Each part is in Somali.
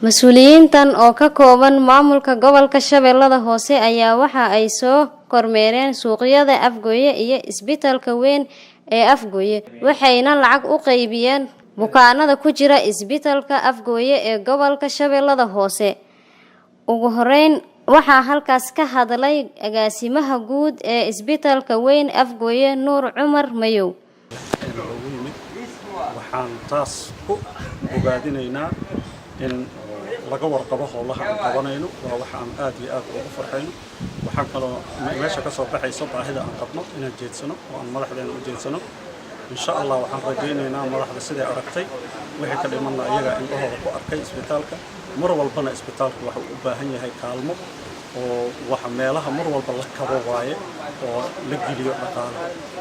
Mas'uuliyiintan oo ka kooban maamulka gobolka Shabeellada Hoose ayaa waxa ay soo kormeereen suuqyada Afgooye iyo isbitaalka weyn ee Afgooye waxayna lacag u qaybiyeen bukaanada ku jira isbitaalka Afgooye ee gobolka Shabeellada Hoose. Ugu horeyn waxaa halkaas ka hadlay agaasimaha guud ee isbitaalka weyn Afgooye Nuur Cumar Mayow. waxaan taas ku ogaadinaynaa in laga warqabo howlaha aan qabanayno waa waxa aan aad iyo aad ugu farxayno waxaan kaloo meesha ka soo baxayso baahida aan qabno inaan jeedsano oo aan madaxdeena u jeedsano insha Allah waxaan rajaynaynaa madaxda sidii aragtay wixii ka dhimanna iyaga indhahooda ku arkay isbitaalka mar walbana isbitaalku waxa uu u baahan yahay kaalmo oo waxa meelaha mar walba la kabo waaye oo la geliyo dhaqaale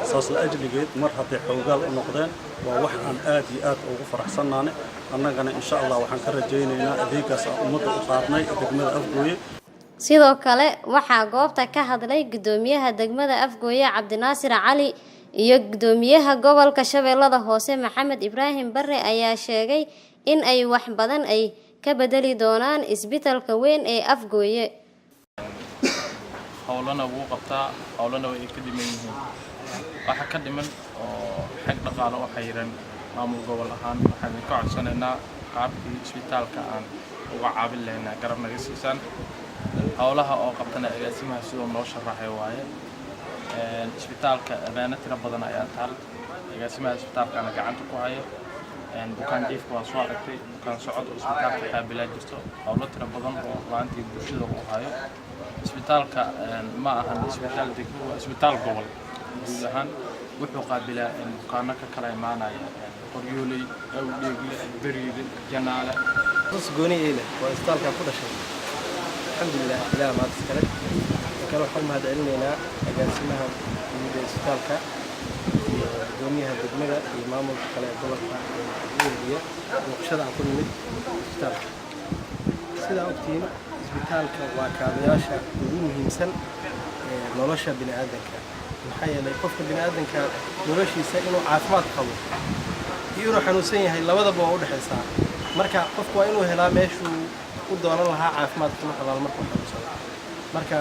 saas la ajligeed mar haddii xoogaal u noqdeen waa wax aan aad iyo aad ugu faraxsanaanay annagana insha Allah waxaan ka rajaynaynaa adeegaas aan ummadda u qaadnay degmada Afgooye. Sidoo kale waxaa goobta ka hadlay gudoomiyaha degmada Afgooye Cabdinaasir Cali iyo gudoomiyaha gobolka Shabeellada Hoose Maxamed Ibraahim Barre ayaa sheegay in ay wax badan ay ka bedeli doonaan isbitaalka weyn ee Afgooye. howlana wuu qabtaa howlana way ka dhiman yihiin waxa ka dhiman oo xag dhaqaale oo xayran maamul gobol ahaan waxaan ka codsanaynaa qaabkii isbitaalka aan uga caabin lahaynaa garab naga siisaan howlaha oo qabtana agaasimaha sidoo noo sharaxay waaye isbitaalka abaana tira badan ayaa taal agaasimaha isbitaalkana gacanta ku hayo bukaan jiifka waa soo aragtay bukaan socod oo isbitaalka qaabilaa jirto howlo tira badan oo laantii bulshada u hayo isbitaalka ma ahan isbitaal degmo waa isbitaal gobol guud ahaan wuxuu qaabilaa bukaanno ka kala imaanaya qoryooley awdheegle beriile janaale gooniyeele waa isbitaalka ku dhashay alxamdulilah ilaaha maanta iskale kale waxaan mahadcelinaynaa agaasimaha guud ee isbitaalka iyo gudoomiyaha degmada iyo maamulka kale ee gobolka iyo bulshada aan ku nimid isbitaalka sida ogtiin isbitaalka waa kaabayaasha ugu muhiimsan nolosha bini'aadanka maxaa yeelay qofka bini'aadanka noloshiisa inuu caafimaad qabo iyo inuu xanuunsan yahay labadaba waa u dhaxaysaa marka qofku waa inuu helaa meeshuu u doonan lahaa caafimaadka markuu xanuunsado marka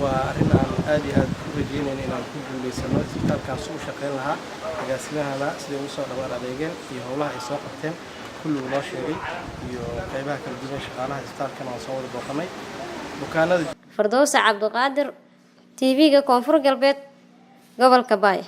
waa arrin aan aad iyo aad u rajaynayno inaan ku guulaysano isbitaalkaas u shaqayn lahaa agaasimahana siday ugu soo dhawaan adeegeen iyo howlaha ay soo qabteen kulligu noo sheegay iyo qaybaha kala duwan shaqaalaha isbitaalkana waan soo wada booqanay bukaanada Fardowsa Cabdiqaadir TV-ga Koonfur Galbeed gobolka Baay.